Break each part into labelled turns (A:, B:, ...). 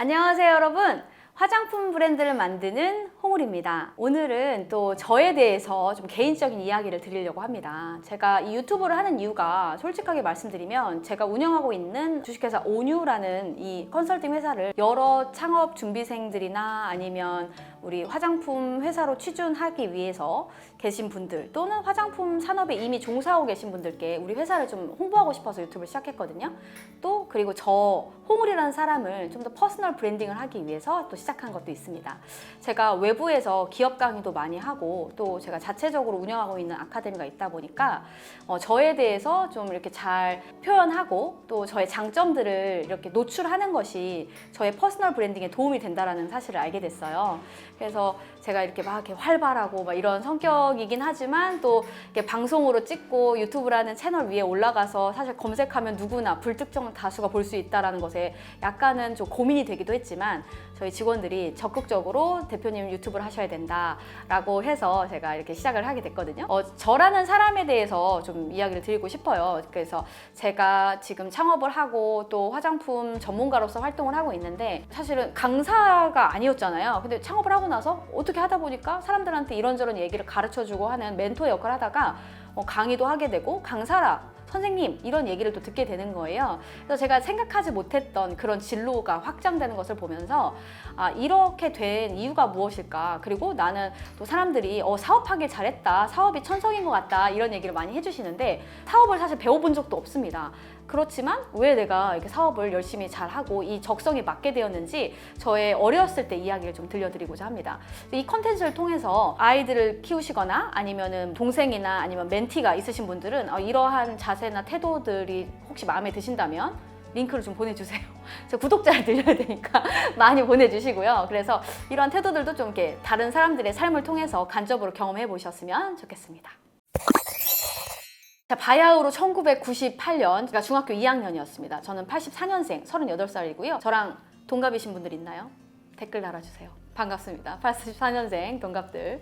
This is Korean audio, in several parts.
A: 안녕하세요, 여러분. 화장품 브랜드를 만드는 홍울입니다. 오늘은 또 저에 대해서 좀 개인적인 이야기를 드리려고 합니다. 제가 이 유튜브를 하는 이유가 솔직하게 말씀드리면 제가 운영하고 있는 주식회사 오뉴라는 이 컨설팅 회사를 여러 창업 준비생들이나 아니면 우리 화장품 회사로 취준하기 위해서 계신 분들 또는 화장품 산업에 이미 종사하고 계신 분들께 우리 회사를 좀 홍보하고 싶어서 유튜브를 시작했거든요. 또 그리고 저 홍울이라는 사람을 좀 더 퍼스널 브랜딩을 하기 위해서 또 시작한 것도 있습니다. 제가 외부에서 기업 강의도 많이 하고 또 제가 자체적으로 운영하고 있는 아카데미가 있다 보니까 저에 대해서 좀 이렇게 잘 표현하고 또 저의 장점들을 이렇게 노출하는 것이 저의 퍼스널 브랜딩에 도움이 된다는 사실을 알게 됐어요. 그래서 제가 이렇게 막 이렇게 활발하고 막 이런 성격이긴 하지만 또 이렇게 방송으로 찍고 유튜브라는 채널 위에 올라가서 사실 검색하면 누구나 불특정 다수가 볼 수 있다는 것에 약간은 좀 고민이 되기도 했지만 저희 직원들이 적극적으로 대표님 유튜브를 하셔야 된다라고 해서 제가 이렇게 시작을 하게 됐거든요. 저라는 사람에 대해서 좀 이야기를 드리고 싶어요. 그래서 제가 지금 창업을 하고 또 화장품 전문가로서 활동을 하고 있는데 사실은 강사가 아니었잖아요. 근데 창업을 하고 나서 어떻게 하다 보니까 사람들한테 이런저런 얘기를 가르쳐주고 하는 멘토 역할을 하다가 강의도 하게 되고 강사라 선생님 이런 얘기를 또 듣게 되는 거예요. 그래서 제가 생각하지 못했던 그런 진로가 확장되는 것을 보면서 이렇게 된 이유가 무엇일까? 그리고 나는 또 사람들이 사업하길 잘했다, 사업이 천성인 것 같다 이런 얘기를 많이 해주시는데 사업을 사실 배워본 적도 없습니다. 그렇지만 왜 내가 이렇게 사업을 열심히 잘하고 이 적성에 맞게 되었는지 저의 어렸을 때 이야기를 좀 들려드리고자 합니다. 이 컨텐츠를 통해서 아이들을 키우시거나 아니면 동생이나 아니면 멘티가 있으신 분들은 이러한 자세나 태도들이 혹시 마음에 드신다면 링크를 좀 보내주세요. 저 구독자를 늘려야 되니까 많이 보내주시고요. 그래서 이런 태도들도 좀 이렇게 다른 사람들의 삶을 통해서 간접으로 경험해 보셨으면 좋겠습니다. 자, 바야흐로 1998년, 제가 중학교 2학년이었습니다. 저는 84년생, 38살이고요. 저랑 동갑이신 분들 있나요? 댓글 달아주세요. 반갑습니다. 84년생 동갑들.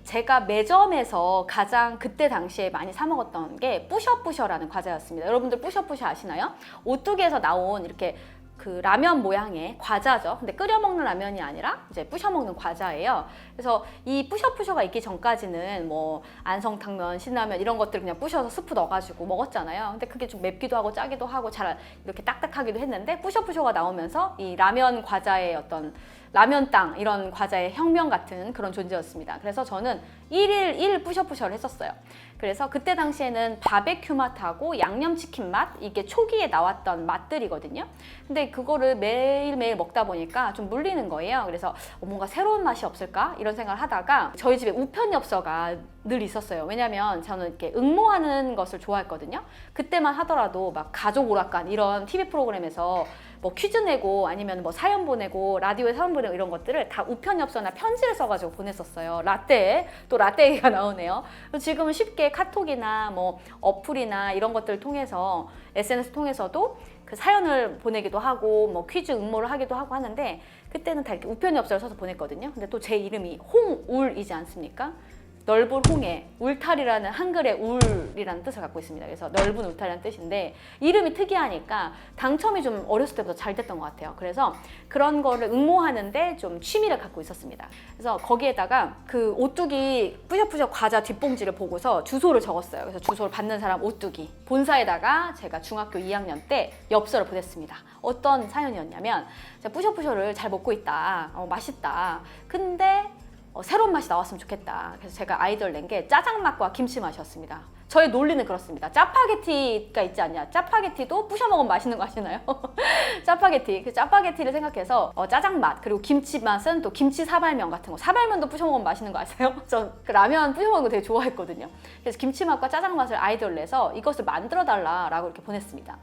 A: 제가 매점에서 가장 그때 당시에 많이 사 먹었던 게 뿌셔뿌셔라는 과자였습니다. 여러분들 뿌셔뿌셔 아시나요? 오뚜기에서 나온 이렇게 그 라면 모양의 과자죠. 근데 끓여 먹는 라면이 아니라 이제 부셔 먹는 과자예요. 그래서 이 뿌셔뿌셔가 있기 전까지는 뭐 안성탕면, 신라면 이런 것들 그냥 부셔서 스프 넣어가지고 먹었잖아요. 근데 그게 좀 맵기도 하고 짜기도 하고 잘 이렇게 딱딱하기도 했는데 뿌셔뿌셔가 나오면서 이 라면 과자의 어떤 라면 땅 이런 과자의 혁명 같은 그런 존재였습니다. 그래서 저는 1일 1 뿌셔뿌셔를 했었어요. 그래서 그때 당시에는 바베큐 맛하고 양념치킨 맛 이게 초기에 나왔던 맛들이거든요. 근데 그거를 매일매일 먹다 보니까 좀 물리는 거예요. 그래서 뭔가 새로운 맛이 없을까? 이런 생각을 하다가 저희 집에 우편엽서가 늘 있었어요. 왜냐면 저는 이렇게 응모하는 것을 좋아했거든요. 그때만 하더라도 막 가족 오락관 이런 TV 프로그램에서 뭐 퀴즈 내고 아니면 뭐 사연 보내고 라디오에 사연 보내고 이런 것들을 다 우편엽서나 편지를 써가지고 보냈었어요. 라떼, 또 라떼 얘기가 나오네요. 지금은 쉽게 카톡이나 뭐 어플이나 이런 것들을 통해서 SNS 통해서도 그 사연을 보내기도 하고 뭐 퀴즈 응모를 하기도 하고 하는데 그때는 다 이렇게 우편엽서를 써서 보냈거든요. 근데 또 제 이름이 홍울이지 않습니까? 넓은 홍해, 울타리라는 한글의 울이라는 뜻을 갖고 있습니다. 그래서 넓은 울타리라는 뜻인데 이름이 특이하니까 당첨이 좀 어렸을 때부터 잘 됐던 것 같아요. 그래서 그런 거를 응모하는데 좀 취미를 갖고 있었습니다. 그래서 거기에다가 그 오뚜기 뿌셔뿌셔 과자 뒷봉지를 보고서 주소를 적었어요. 그래서 주소를 받는 사람 오뚜기. 본사에다가 제가 중학교 2학년 때 엽서를 보냈습니다. 어떤 사연이었냐면 제가 뿌셔뿌셔를 잘 먹고 있다. 맛있다. 근데 새로운 맛이 나왔으면 좋겠다. 그래서 제가 아이디어를 낸 게 짜장 맛과 김치 맛이었습니다. 저의 논리는 그렇습니다. 짜파게티가 있지 않냐? 짜파게티도 부셔 먹으면 맛있는 거 아시나요? 짜파게티. 그 짜파게티를 생각해서 짜장 맛 그리고 김치 맛은 또 김치 사발면 같은 거. 사발면도 부셔 먹으면 맛있는 거 아세요? 저 그 라면 부셔 먹는 거 되게 좋아했거든요. 그래서 김치 맛과 짜장 맛을 아이디어를 내서 이것을 만들어 달라라고 이렇게 보냈습니다.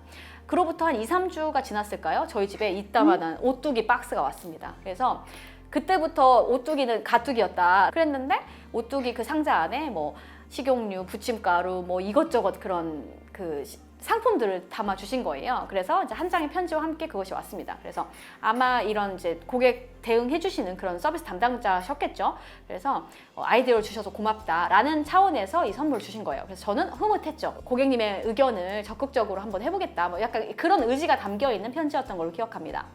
A: 그로부터 한 2, 3주가 지났을까요? 저희 집에 이따만한 오뚜기 박스가 왔습니다. 그래서 그때부터 오뚜기는 가뚜기였다 그랬는데 오뚜기 그 상자 안에 뭐 식용유, 부침가루 뭐 이것저것 그런 그 상품들을 담아 주신 거예요. 그래서 이제 한 장의 편지와 함께 그것이 왔습니다. 그래서 아마 이런 이제 고객 대응해 주시는 그런 서비스 담당자셨겠죠. 그래서 아이디어를 주셔서 고맙다라는 차원에서 이 선물을 주신 거예요. 그래서 저는 흐뭇했죠. 고객님의 의견을 적극적으로 한번 해보겠다. 뭐 약간 그런 의지가 담겨 있는 편지였던 걸로 기억합니다.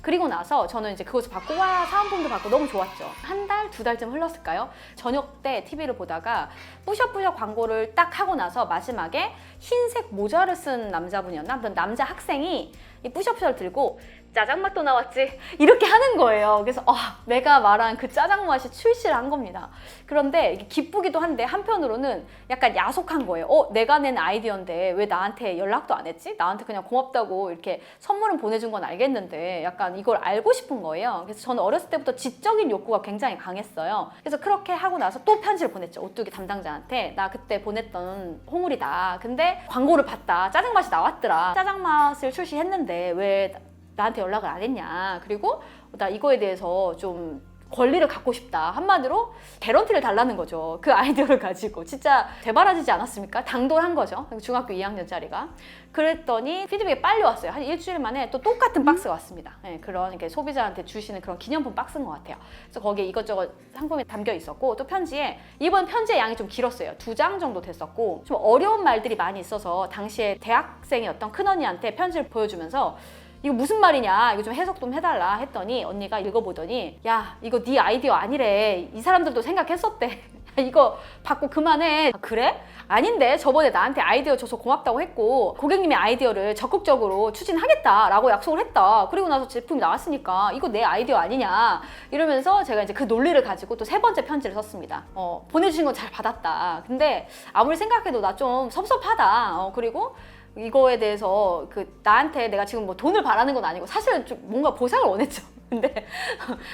A: 그리고 나서 저는 이제 그것을 받고 와 사은품도 받고 너무 좋았죠. 한 달, 두 달쯤 흘렀을까요? 저녁 때 TV를 보다가 뿌셔뿌셔 광고를 딱 하고 나서 마지막에 흰색 모자를 쓴 남자분이었나? 아무튼 남자 학생이 이 뿌셔뿌셔를 들고 짜장맛도 나왔지? 이렇게 하는 거예요. 그래서 내가 말한 그 짜장 맛이 출시를 한 겁니다. 그런데 이게 기쁘기도 한데 한편으로는 약간 야속한 거예요. 내가 낸 아이디어인데 왜 나한테 연락도 안 했지? 나한테 그냥 고맙다고 이렇게 선물은 보내준 건 알겠는데 약간 이걸 알고 싶은 거예요. 그래서 저는 어렸을 때부터 지적인 욕구가 굉장히 강했어요. 그래서 그렇게 하고 나서 또 편지를 보냈죠. 오뚜기 담당자한테. 나 그때 보냈던 홍울이다. 근데 광고를 봤다. 짜장 맛이 나왔더라. 짜장 맛을 출시했는데 왜 나한테 연락을 안 했냐. 그리고 나 이거에 대해서 좀 권리를 갖고 싶다. 한마디로 개런티를 달라는 거죠. 그 아이디어를 가지고. 진짜 되바라지지 않았습니까? 당돌한 거죠. 중학교 2학년짜리가. 그랬더니 피드백이 빨리 왔어요. 한 일주일 만에 또 똑같은 박스가 왔습니다. 네, 그런 이렇게 소비자한테 주시는 그런 기념품 박스인 것 같아요. 그래서 거기에 이것저것 상품이 담겨 있었고 또 편지에 이번 편지의 양이 좀 길었어요. 2장 정도 됐었고 좀 어려운 말들이 많이 있어서 당시에 대학생이었던 큰언니한테 편지를 보여주면서 이거 무슨 말이냐, 이거 좀 해석 좀 해달라 했더니 언니가 읽어보더니 야 이거 네 아이디어 아니래. 이 사람들도 생각했었대. 이거 받고 그만해. 그래? 아닌데 저번에 나한테 아이디어 줘서 고맙다고 했고 고객님의 아이디어를 적극적으로 추진하겠다라고 약속을 했다. 그리고 나서 제품이 나왔으니까 이거 내 아이디어 아니냐 이러면서 제가 이제 그 논리를 가지고 또 3번째 편지를 썼습니다. 보내주신 건 잘 받았다. 근데 아무리 생각해도 나 좀 섭섭하다. 그리고 이거에 대해서 나한테 내가 지금 뭐 돈을 바라는 건 아니고 사실은 좀 뭔가 보상을 원했죠. 근데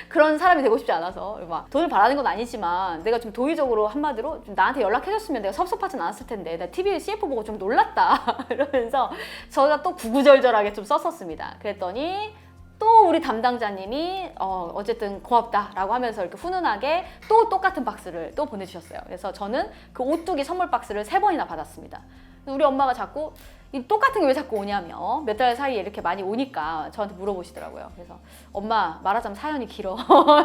A: 그런 사람이 되고 싶지 않아서 막 돈을 바라는 건 아니지만 내가 좀 도의적으로 한마디로 좀 나한테 연락해줬으면 내가 섭섭하진 않았을 텐데 나 TV CF 보고 좀 놀랐다 이러면서 저가 또 구구절절하게 좀 썼었습니다. 그랬더니 또 우리 담당자님이 어쨌든 고맙다라고 하면서 이렇게 훈훈하게 또 똑같은 박스를 또 보내주셨어요. 그래서 저는 그 오뚜기 선물 박스를 3번이나 받았습니다. 우리 엄마가 자꾸 이 똑같은 게 왜 자꾸 오냐며 몇 달 사이에 이렇게 많이 오니까 저한테 물어보시더라고요. 그래서 엄마 말하자면 사연이 길어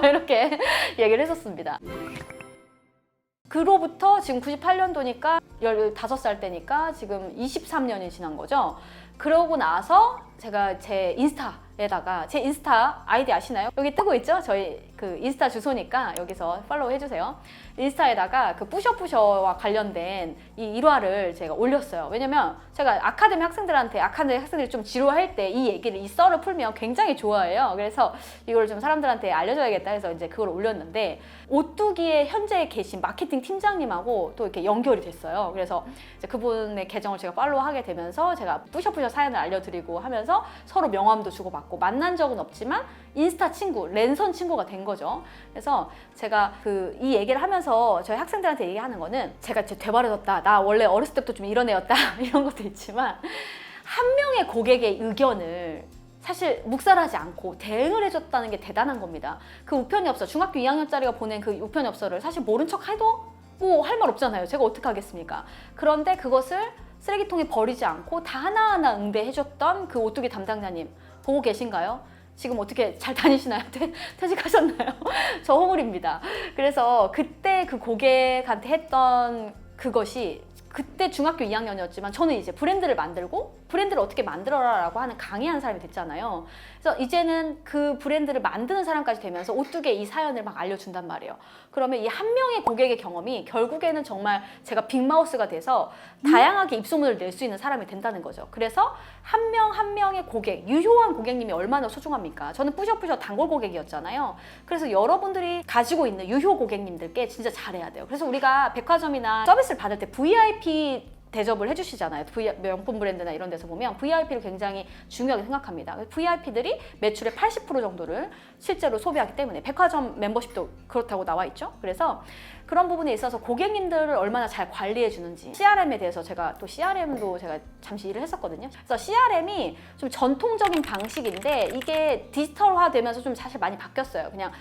A: 이렇게 얘기를 했었습니다. 그로부터 지금 98년도니까 15살 때니까 지금 23년이 지난 거죠. 그러고 나서 제가 제 인스타에다가 제 인스타 아이디 아시나요? 여기 뜨고 있죠? 저희 그 인스타 주소니까 여기서 팔로우 해주세요. 인스타에다가 그 뿌셔뿌셔와 관련된 이 일화를 제가 올렸어요. 왜냐면 제가 아카데미 학생들이 좀 지루할 때 이 얘기를 이 썰을 풀면 굉장히 좋아해요. 그래서 이걸 좀 사람들한테 알려줘야겠다 해서 이제 그걸 올렸는데 오뚜기에 현재 계신 마케팅 팀장님하고 또 이렇게 연결이 됐어요. 그래서 이제 그분의 계정을 제가 팔로우하게 되면서 제가 뿌셔뿌셔 사연을 알려드리고 하면서 서로 명함도 주고받고 만난 적은 없지만 인스타 친구, 랜선 친구가 된 거죠. 그래서 제가 이 얘기를 하면서 저희 학생들한테 얘기하는 거는 제가 진짜 되바라졌다. 나 원래 어렸을 때부터 좀 이런 애였다. 이런 것도 있지만 한 명의 고객의 의견을 사실 묵살하지 않고 대응을 해줬다는 게 대단한 겁니다. 그 우편엽서, 중학교 2학년짜리가 보낸 그 우편엽서를 사실 모른 척 해도 뭐 할 말 없잖아요. 제가 어떻게 하겠습니까? 그런데 그것을 쓰레기통에 버리지 않고 다 하나하나 응대해줬던 그 오뚜기 담당자님 보고 계신가요? 지금 어떻게 잘 다니시나요? 퇴직하셨나요? 저 홍울입니다. 그래서 그때 그 고객한테 했던 그것이 그때 중학교 2학년이었지만 저는 이제 브랜드를 만들고 브랜드를 어떻게 만들어라라고 하는 강의하는 사람이 됐잖아요. 그래서 이제는 그 브랜드를 만드는 사람까지 되면서 오뚜기의 이 사연을 막 알려준단 말이에요. 그러면 이 한 명의 고객의 경험이 결국에는 정말 제가 빅마우스가 돼서 다양하게 입소문을 낼 수 있는 사람이 된다는 거죠. 그래서 한 명 한 명의 고객, 유효한 고객님이 얼마나 소중합니까? 저는 뿌셔뿌셔 단골 고객이었잖아요. 그래서 여러분들이 가지고 있는 유효 고객님들께 진짜 잘해야 돼요. 그래서 우리가 백화점이나 서비스를 받을 때 VIP 대접을 해주시잖아요. 명품 브랜드나 이런 데서 보면 VIP를 굉장히 중요하게 생각합니다. VIP들이 매출의 80% 정도를 실제로 소비하기 때문에 백화점 멤버십도 그렇다고 나와 있죠. 그래서 그런 부분에 있어서 고객님들을 얼마나 잘 관리해 주는지 CRM에 대해서 제가 또 CRM도 제가 잠시 일을 했었거든요. 그래서 CRM이 좀 전통적인 방식인데 이게 디지털화 되면서 좀 사실 많이 바뀌었어요. 그냥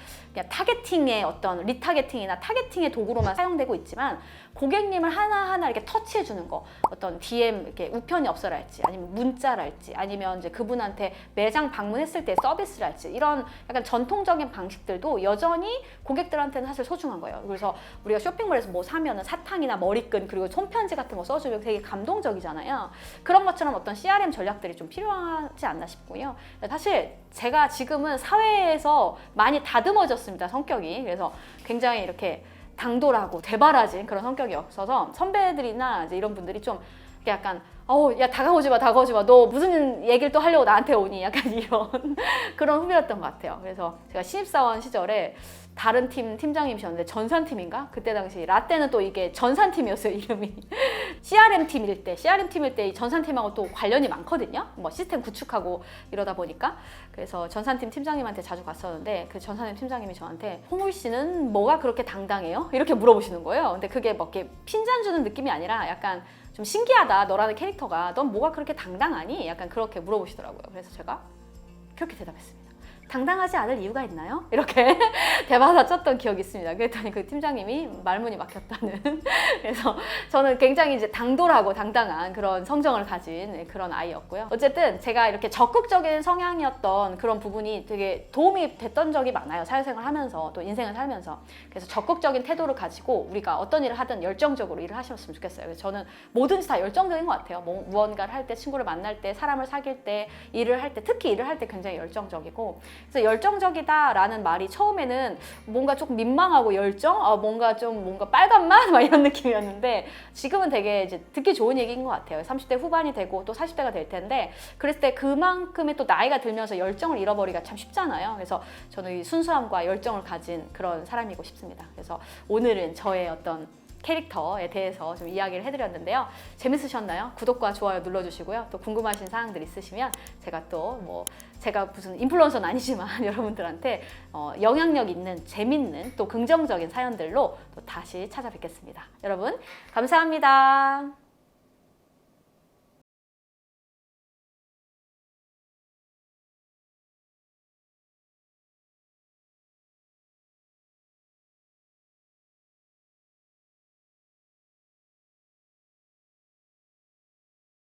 A: 타겟팅의 어떤 리타겟팅이나 타겟팅의 도구로만 사용되고 있지만 고객님을 하나하나 이렇게 터치해 주는 거, 어떤 DM 이렇게 우편이 없어랄지 아니면 문자랄지 아니면 이제 그분한테 매장 방문했을 때 서비스랄지 이런 약간 전통적인 방식들도 여전히 고객들한테는 사실 소중한 거예요. 그래서 우리가 쇼핑몰에서 뭐 사면은 사탕이나 머리끈 그리고 손편지 같은 거 써주면 되게 감동적이잖아요. 그런 것처럼 어떤 CRM 전략들이 좀 필요하지 않나 싶고요. 사실 제가 지금은 사회에서 많이 다듬어졌습니다, 성격이. 그래서 굉장히 이렇게 당돌하고 대바라진 그런 성격이 없어서 선배들이나 이제 이런 분들이 좀 약간 야 다가오지 마 너 무슨 얘기를 또 하려고 나한테 오니 약간 이런 그런 후배였던 것 같아요. 그래서 제가 신입사원 시절에 다른 팀 팀장님이셨는데 전산팀인가? 그때 당시 라떼는 또 이게 전산팀이었어요, 이름이. CRM팀일 때 이 전산팀하고 또 관련이 많거든요. 뭐 시스템 구축하고 이러다 보니까. 그래서 전산팀 팀장님한테 자주 갔었는데 그 전산팀 팀장님이 저한테 홍울 씨는 뭐가 그렇게 당당해요? 이렇게 물어보시는 거예요. 근데 그게 뭐 이렇게 핀잔 주는 느낌이 아니라 약간 좀 신기하다, 너라는 캐릭터가. 넌 뭐가 그렇게 당당하니? 약간 그렇게 물어보시더라고요. 그래서 제가 그렇게 대답했습니다. 당당하지 않을 이유가 있나요? 이렇게 대받아 쳤던 기억이 있습니다. 그랬더니 그 팀장님이 말문이 막혔다는. 그래서 저는 굉장히 이제 당돌하고 당당한 그런 성정을 가진 그런 아이였고요. 어쨌든 제가 이렇게 적극적인 성향이었던 그런 부분이 되게 도움이 됐던 적이 많아요. 사회생활 하면서 또 인생을 살면서. 그래서 적극적인 태도를 가지고 우리가 어떤 일을 하든 열정적으로 일을 하셨으면 좋겠어요. 그래서 저는 뭐든지 다 열정적인 것 같아요. 뭐 무언가를 할 때, 친구를 만날 때, 사람을 사귈 때, 일을 할 때, 특히 일을 할 때 굉장히 열정적이고. 그래서 열정적이다라는 말이 처음에는 뭔가 조금 민망하고 뭔가 빨간 맛? 막 이런 느낌이었는데 지금은 되게 이제 듣기 좋은 얘기인 것 같아요. 30대 후반이 되고 또 40대가 될 텐데 그랬을 때 그만큼의 또 나이가 들면서 열정을 잃어버리기가 참 쉽잖아요. 그래서 저는 이 순수함과 열정을 가진 그런 사람이고 싶습니다. 그래서 오늘은 저의 어떤 캐릭터에 대해서 좀 이야기를 해드렸는데요. 재밌으셨나요? 구독과 좋아요 눌러주시고요. 또 궁금하신 사항들 있으시면 제가 또 제가 무슨 인플루언서는 아니지만 여러분들한테 영향력 있는 재밌는 또 긍정적인 사연들로 또 다시 찾아뵙겠습니다. 여러분 감사합니다.